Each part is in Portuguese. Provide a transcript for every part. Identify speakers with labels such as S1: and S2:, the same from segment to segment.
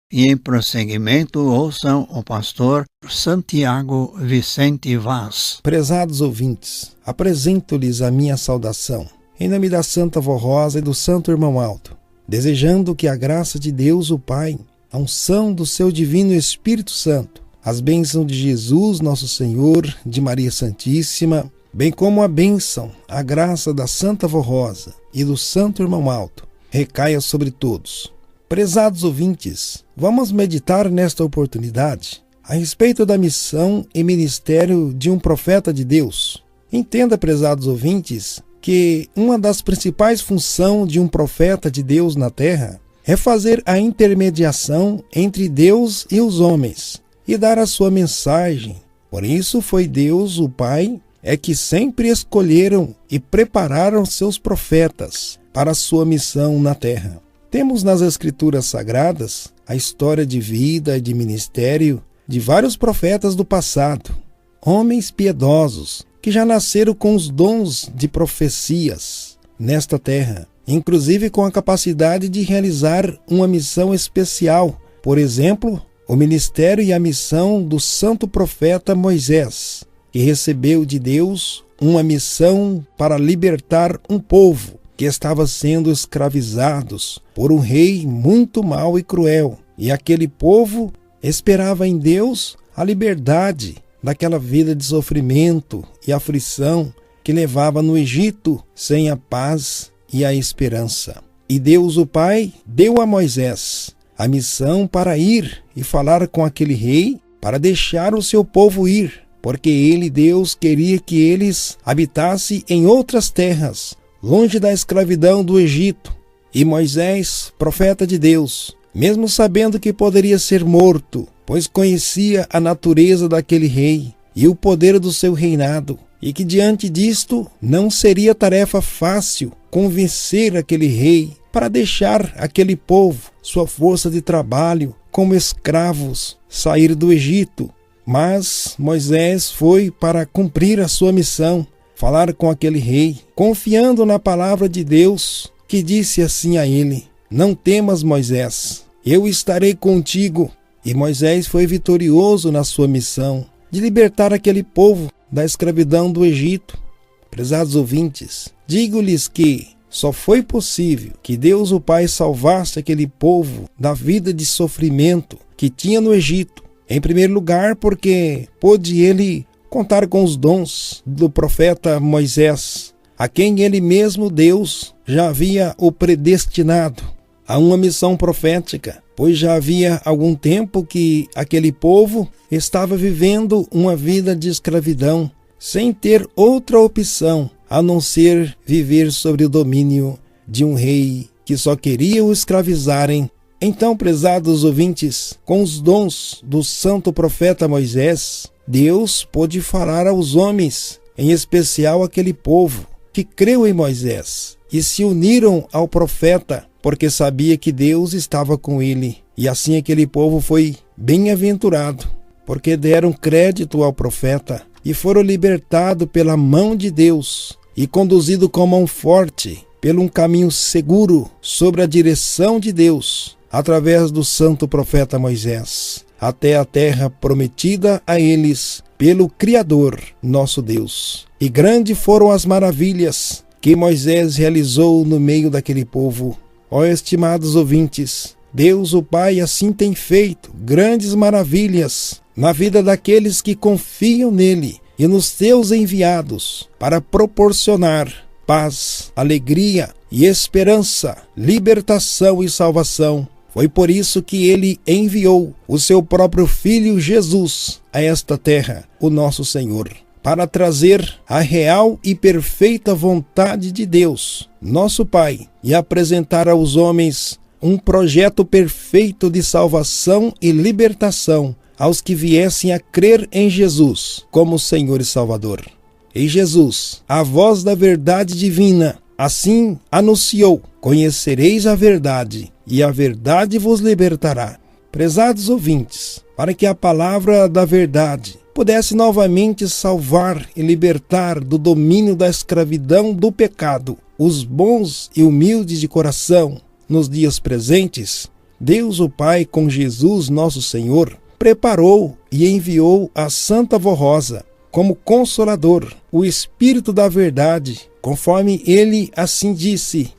S1: E em prosseguimento, ouçam o pastor Santiago Vicente Vaz.
S2: Prezados ouvintes, apresento-lhes a minha saudação, em nome da Santa Vó Rosa e do Santo Irmão Alto, desejando que a graça de Deus o Pai, a unção do seu divino Espírito Santo, as bênçãos de Jesus nosso Senhor, de Maria Santíssima, bem como a bênção, a graça da Santa Vó Rosa e do Santo Irmão Alto, recaia sobre todos. Prezados ouvintes, vamos meditar nesta oportunidade a respeito da missão e ministério de um profeta de Deus. Entenda, prezados ouvintes, que uma das principais funções de um profeta de Deus na terra é fazer a intermediação entre Deus e os homens e dar a sua mensagem. Por isso foi Deus, o Pai, que sempre escolheram e prepararam seus profetas para a sua missão na terra. Temos nas Escrituras Sagradas a história de vida e de ministério de vários profetas do passado, homens piedosos que já nasceram com os dons de profecias nesta terra, inclusive com a capacidade de realizar uma missão especial. Por exemplo, o ministério e a missão do santo profeta Moisés, que recebeu de Deus uma missão para libertar um povo que estava sendo escravizados por um rei muito mau e cruel. E aquele povo esperava em Deus a liberdade daquela vida de sofrimento e aflição que levava no Egito sem a paz e a esperança. E Deus, o Pai, deu a Moisés a missão para ir e falar com aquele rei para deixar o seu povo ir, porque ele, Deus, queria que eles habitassem em outras terras, longe da escravidão do Egito. E Moisés, profeta de Deus, mesmo sabendo que poderia ser morto, pois conhecia a natureza daquele rei e o poder do seu reinado, e que diante disto não seria tarefa fácil convencer aquele rei para deixar aquele povo, sua força de trabalho, como escravos, sair do Egito. Mas Moisés foi para cumprir a sua missão, falar com aquele rei, confiando na palavra de Deus, que disse assim a ele: não temas, Moisés, eu estarei contigo. E Moisés foi vitorioso na sua missão de libertar aquele povo da escravidão do Egito. Prezados ouvintes, digo-lhes que só foi possível que Deus o Pai salvasse aquele povo da vida de sofrimento que tinha no Egito. Em primeiro lugar, porque pôde ele contar com os dons do profeta Moisés, a quem ele mesmo, Deus, já havia o predestinado a uma missão profética, pois já havia algum tempo que aquele povo estava vivendo uma vida de escravidão, sem ter outra opção a não ser viver sob o domínio de um rei que só queria o escravizarem. Então, prezados ouvintes, com os dons do santo profeta Moisés, Deus pôde falar aos homens, em especial aquele povo que creu em Moisés e se uniram ao profeta, porque sabia que Deus estava com ele. E assim aquele povo foi bem-aventurado, porque deram crédito ao profeta e foram libertados pela mão de Deus e conduzidos com mão forte pelo um caminho seguro sobre a direção de Deus, através do santo profeta Moisés, até a terra prometida a eles pelo Criador, nosso Deus. E grandes foram as maravilhas que Moisés realizou no meio daquele povo. Ó estimados ouvintes, Deus o Pai assim tem feito grandes maravilhas na vida daqueles que confiam nele e nos seus enviados para proporcionar paz, alegria e esperança, libertação e salvação. Foi por isso que ele enviou o seu próprio Filho Jesus a esta terra, o nosso Senhor, para trazer a real e perfeita vontade de Deus, nosso Pai, e apresentar aos homens um projeto perfeito de salvação e libertação aos que viessem a crer em Jesus como Senhor e Salvador. E Jesus, a voz da verdade divina, assim anunciou: conhecereis a verdade, e a verdade vos libertará. Prezados ouvintes, para que a palavra da verdade pudesse novamente salvar e libertar do domínio da escravidão do pecado os bons e humildes de coração nos dias presentes, Deus o Pai, com Jesus nosso Senhor, preparou e enviou a Santa Vó Rosa como Consolador, o Espírito da Verdade, conforme ele assim disse: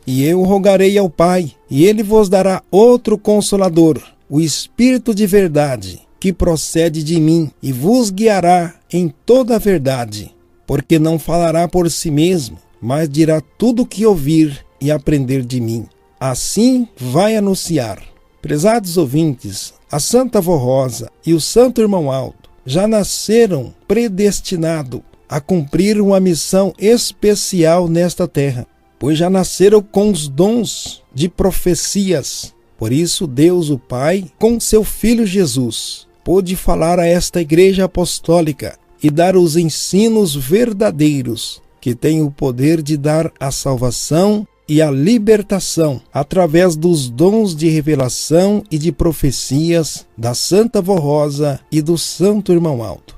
S2: E eu rogarei ao Pai, e ele vos dará outro Consolador, o Espírito de Verdade, que procede de mim, e vos guiará em toda a verdade, porque não falará por si mesmo, mas dirá tudo o que ouvir e aprender de mim. Assim vai anunciar. Prezados ouvintes, a Santa Vó Rosa e o Santo Irmão Aldo já nasceram predestinados a cumprir uma missão especial nesta terra, pois já nasceram com os dons de profecias. Por isso, Deus o Pai, com seu Filho Jesus, pôde falar a esta Igreja Apostólica e dar os ensinos verdadeiros, que têm o poder de dar a salvação e a libertação através dos dons de revelação e de profecias da Santa Vó Rosa e do Santo Irmão Aldo.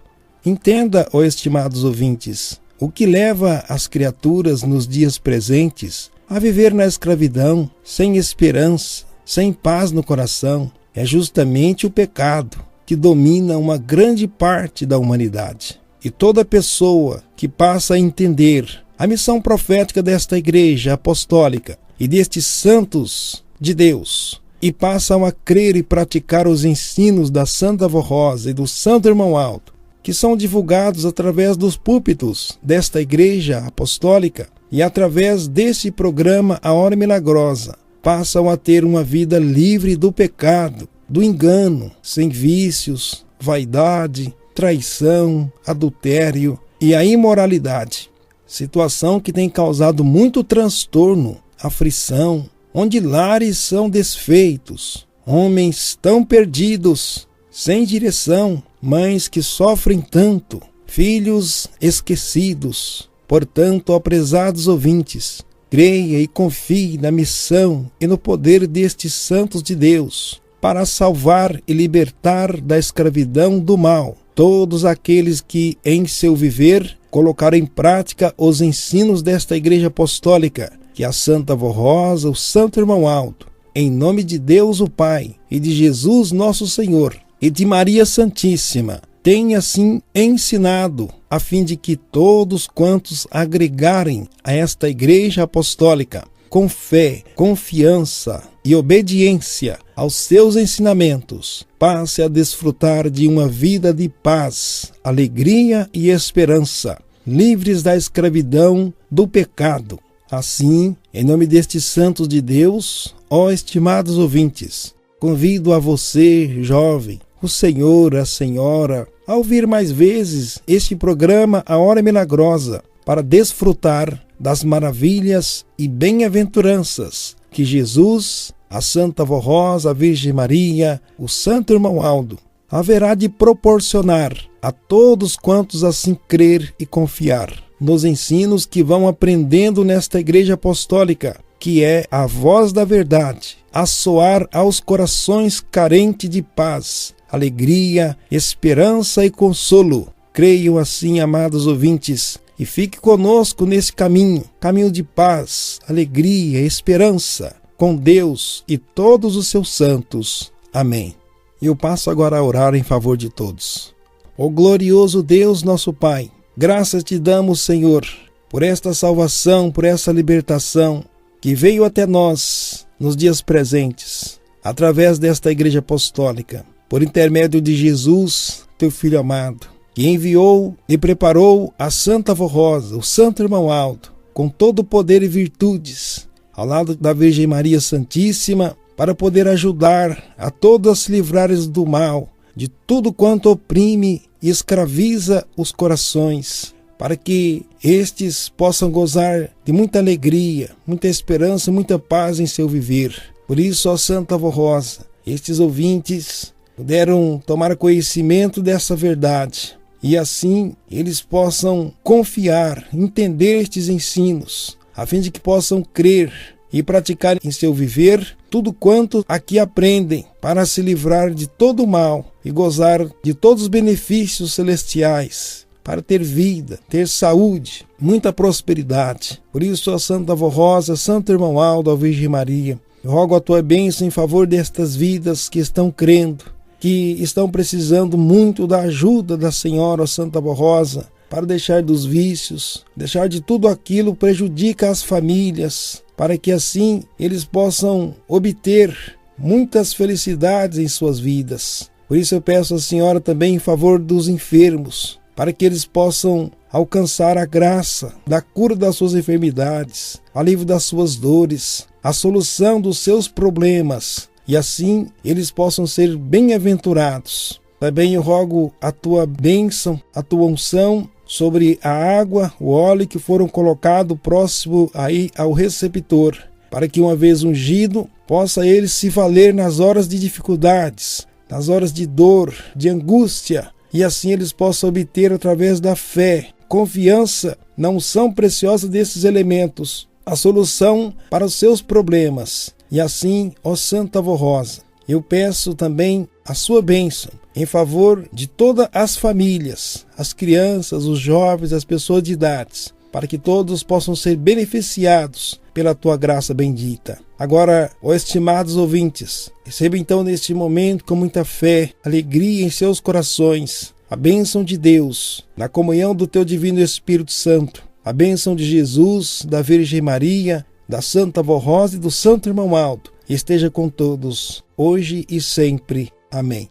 S2: Entenda, ó estimados ouvintes, o que leva as criaturas nos dias presentes a viver na escravidão, sem esperança, sem paz no coração, é justamente o pecado que domina uma grande parte da humanidade. E toda pessoa que passa a entender a missão profética desta Igreja Apostólica e destes santos de Deus, e passam a crer e praticar os ensinos da Santa Vó Rosa e do Santo Irmão Aldo, que são divulgados através dos púlpitos desta Igreja Apostólica e através deste programa A Hora Milagrosa, passam a ter uma vida livre do pecado, do engano, sem vícios, vaidade, traição, adultério e a imoralidade. Situação que tem causado muito transtorno, aflição, onde lares são desfeitos, homens tão perdidos, sem direção, mães que sofrem tanto, filhos esquecidos. Portanto, ó prezados ouvintes, creia e confie na missão e no poder destes santos de Deus para salvar e libertar da escravidão do mal todos aqueles que, em seu viver, colocaram em prática os ensinos desta Igreja Apostólica, que a Santa Vó Rosa, o Santo Irmão Aldo, em nome de Deus o Pai e de Jesus nosso Senhor e de Maria Santíssima, tem assim ensinado, a fim de que todos quantos agregarem a esta Igreja Apostólica com fé, confiança e obediência aos seus ensinamentos, passe a desfrutar de uma vida de paz, alegria e esperança, livres da escravidão do pecado. Assim, em nome destes santos de Deus, ó estimados ouvintes, convido a você, jovem, o senhor, a senhora, a ouvir mais vezes este programa A Hora Milagrosa, para desfrutar das maravilhas e bem-aventuranças que Jesus, a Santa Vó Rosa, a Virgem Maria, o Santo Irmão Aldo, haverá de proporcionar a todos quantos assim crer e confiar nos ensinos que vão aprendendo nesta Igreja Apostólica, que é a voz da verdade, a soar aos corações carentes de paz, alegria, esperança e consolo. Creiam assim, amados ouvintes, e fique conosco nesse caminho de paz, alegria, esperança, com Deus e todos os seus santos. Amém. E eu passo agora a orar em favor de todos. Ó glorioso Deus, nosso Pai, graças te damos, Senhor, por esta salvação, por essa libertação que veio até nós nos dias presentes, através desta Igreja Apostólica, por intermédio de Jesus, teu Filho amado, que enviou e preparou a Santa Vó Rosa, o Santo Irmão Aldo, com todo o poder e virtudes, ao lado da Virgem Maria Santíssima, para poder ajudar a todos a se livrarem do mal, de tudo quanto oprime e escraviza os corações, para que estes possam gozar de muita alegria, muita esperança, muita paz em seu viver. Por isso, ó Santa Vó Rosa, estes ouvintes puderam tomar conhecimento dessa verdade, e assim eles possam confiar, entender estes ensinos, a fim de que possam crer e praticar em seu viver tudo quanto aqui aprendem, para se livrar de todo o mal e gozar de todos os benefícios celestiais, para ter vida, ter saúde, muita prosperidade. Por isso, a Santa Vó Rosa, Santo Irmão Aldo, a Virgem Maria, Eu rogo a tua bênção em favor destas vidas que estão crendo, que estão precisando muito da ajuda da Senhora, ó Santa Avó Rosa, para deixar dos vícios, deixar de tudo aquilo que prejudica as famílias, para que assim eles possam obter muitas felicidades em suas vidas. Por isso eu peço à Senhora também em favor dos enfermos, para que eles possam alcançar a graça da cura das suas enfermidades, alívio das suas dores, a solução dos seus problemas, e assim eles possam ser bem-aventurados. Também eu rogo a tua bênção, a tua unção sobre a água, o óleo que foram colocados próximo aí ao receptor, para que uma vez ungido, possa ele se valer nas horas de dificuldades, nas horas de dor, de angústia, e assim eles possam obter através da fé, confiança na unção preciosa desses elementos, a solução para os seus problemas. E assim, ó Santa Avó Rosa, eu peço também a sua bênção em favor de todas as famílias, as crianças, os jovens, as pessoas de idades, para que todos possam ser beneficiados pela tua graça bendita. Agora, ó estimados ouvintes, receba então neste momento com muita fé, alegria em seus corações, a bênção de Deus, na comunhão do teu divino Espírito Santo, a bênção de Jesus, da Virgem Maria, da Santa Avó Rosa e do Santo Irmão Aldo, esteja com todos, hoje e sempre. Amém.